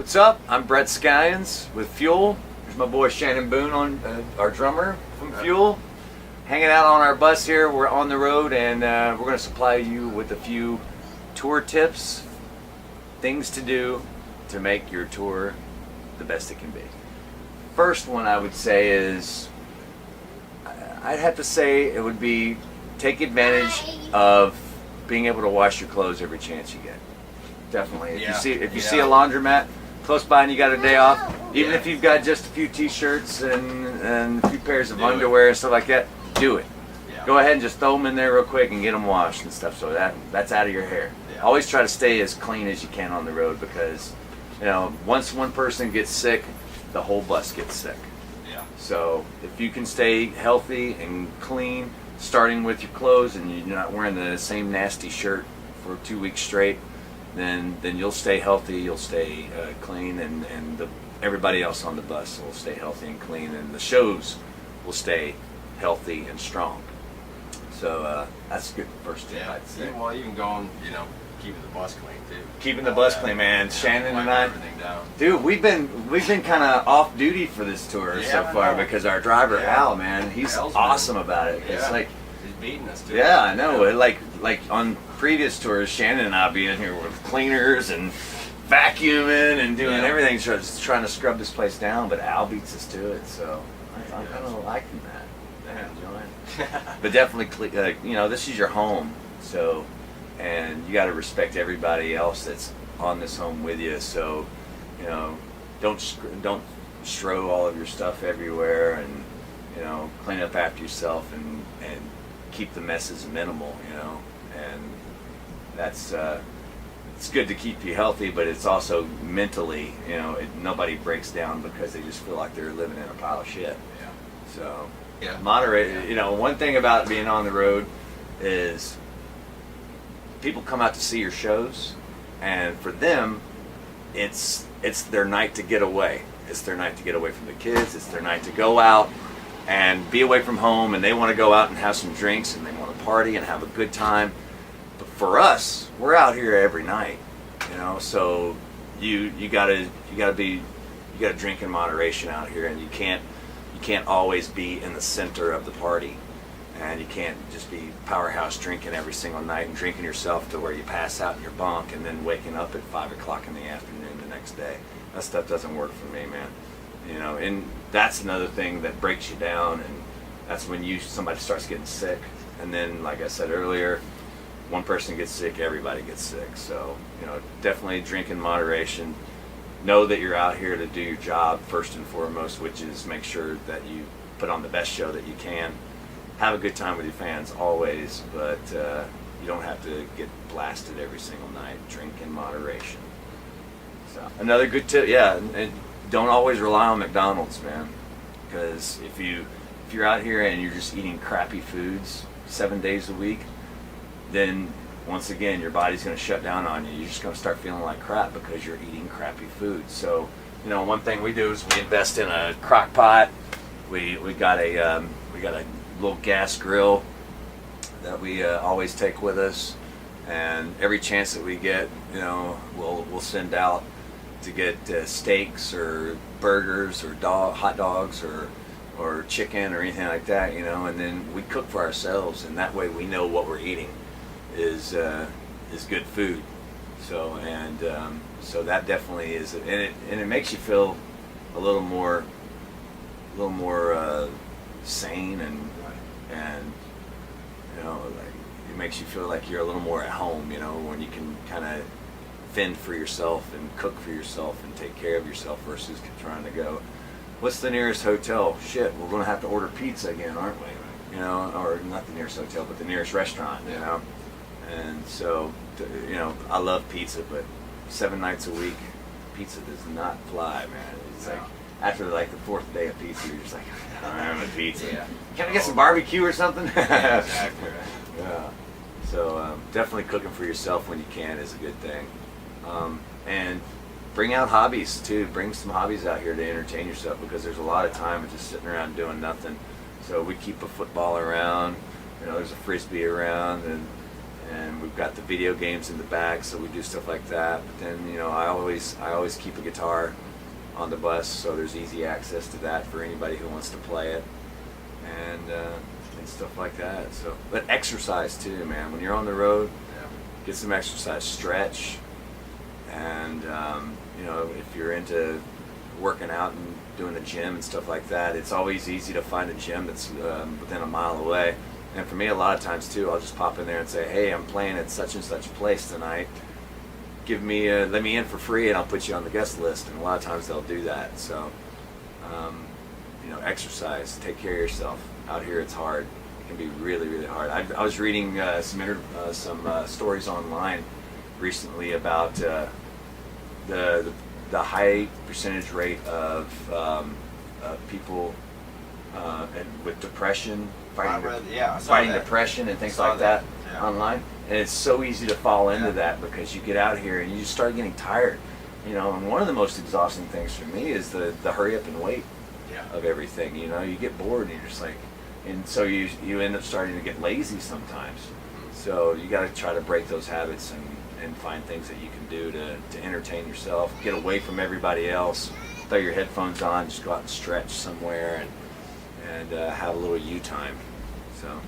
What's up? I'm Brett Scallions with Fuel. There's my boy Shannon Boone, on our drummer from Fuel. Hanging out on our bus here. We're on the road, and we're going to supply you with a few tour tips, things to do to make your tour the best it can be. First one I would say is, I'd have to say it would be take advantage of being able to wash your clothes every chance you get. Definitely. If you see a laundromat close by and you got a day off, even if you've got just a few t-shirts and a few pairs of underwear and stuff like that, do it. Go ahead and just throw them in there real quick and get them washed and stuff, so that's out of your hair. Always try to stay as clean as you can on the road, because once one person gets sick, the whole bus gets sick. So if you can stay healthy and clean, starting with your clothes, and you're not wearing the same nasty shirt for 2 weeks straight, then you'll stay healthy, you'll stay clean, and everybody else on the bus will stay healthy and clean, and the shows will stay healthy and strong. So that's a good first tip, I'd say. Well, even going, keeping the bus clean too. Keeping the bus clean, man. Shannon and I, dude, we've been kind of off duty for this tour so far, because our driver Al, man, he's awesome about it. It's like he's beating us too. Yeah, I know. Like on previous tours, Shannon and I be in here with cleaners and vacuuming and doing everything, just trying to scrub this place down. But Al beats us to it, so I'm kind of liking that. But definitely, this is your home, so. And you got to respect everybody else that's on this home with you. So, don't throw all of your stuff everywhere, and clean up after yourself, and keep the messes minimal. And that's it's good to keep you healthy, but it's also mentally, nobody breaks down because they just feel like they're living in a pile of shit. So moderate. One thing about being on the road is, people come out to see your shows, and for them, it's their night to get away. It's their night to get away from the kids. It's their night to go out and be away from home, and they want to go out and have some drinks, and they want to party and have a good time. But for us, we're out here every night, so you gotta drink in moderation out here, and you can't always be in the center of the party. And you can't just be powerhouse drinking every single night and drinking yourself to where you pass out in your bunk and then waking up at 5 o'clock in the afternoon the next day. That stuff doesn't work for me, man. And that's another thing that breaks you down, and that's when somebody starts getting sick. And then, like I said earlier, one person gets sick, everybody gets sick. So, definitely drink in moderation. Know that you're out here to do your job first and foremost, which is make sure that you put on the best show that you can. Have a good time with your fans always, but you don't have to get blasted every single night. Drink in moderation. So another good tip, and don't always rely on McDonald's, man, because if you're out here and you're just eating crappy foods 7 days a week, then once again your body's going to shut down on you. You're just going to start feeling like crap because you're eating crappy food. So one thing we do is we invest in a crock pot. We got a little gas grill that we always take with us, and every chance that we get, we'll send out to get steaks or burgers or hot dogs or chicken or anything like that, and then we cook for ourselves, and that way we know what we're eating is good food. So so that definitely is, and it makes you feel a little more sane, and it makes you feel like you're a little more at home, when you can kind of fend for yourself and cook for yourself and take care of yourself versus trying to go, what's the nearest hotel? Shit, we're going to have to order pizza again, aren't we? Or not the nearest hotel, but the nearest restaurant, And so, I love pizza, but 7 nights a week, pizza does not fly, man. It's like, after the fourth day of pizza, you're just like, I'm having pizza. Can I get some barbecue or something? Exactly. Yeah. So definitely cooking for yourself when you can is a good thing. And bring out hobbies too. Bring some hobbies out here to entertain yourself, because there's a lot of time of just sitting around doing nothing. So we keep a football around. There's a frisbee around, and we've got the video games in the back, so we do stuff like that. But then, you know, I always keep a guitar on the bus, so there's easy access to that for anybody who wants to play it, and stuff like that. So, but exercise too, man. When you're on the road, get some exercise, stretch, and you know, if you're into working out and doing the gym and stuff like that, it's always easy to find a gym that's within a mile away. And for me, a lot of times too, I'll just pop in there and say, hey, I'm playing at such and such place tonight. Let me in for free, and I'll put you on the guest list. And a lot of times they'll do that. So, you know, exercise, take care of yourself. Out here, it's hard. It can be really, really hard. I was reading some stories online recently about the high percentage rate of people with depression, fighting depression and things like that online. And it's so easy to fall into that because you get out here and you just start getting tired. You know, and one of the most exhausting things for me is the hurry up and wait of everything. You know, you get bored and you're just like, and so you end up starting to get lazy sometimes. So you got to try to break those habits and find things that you can do to entertain yourself, get away from everybody else, throw your headphones on, just go out and stretch somewhere and have a little you time. So.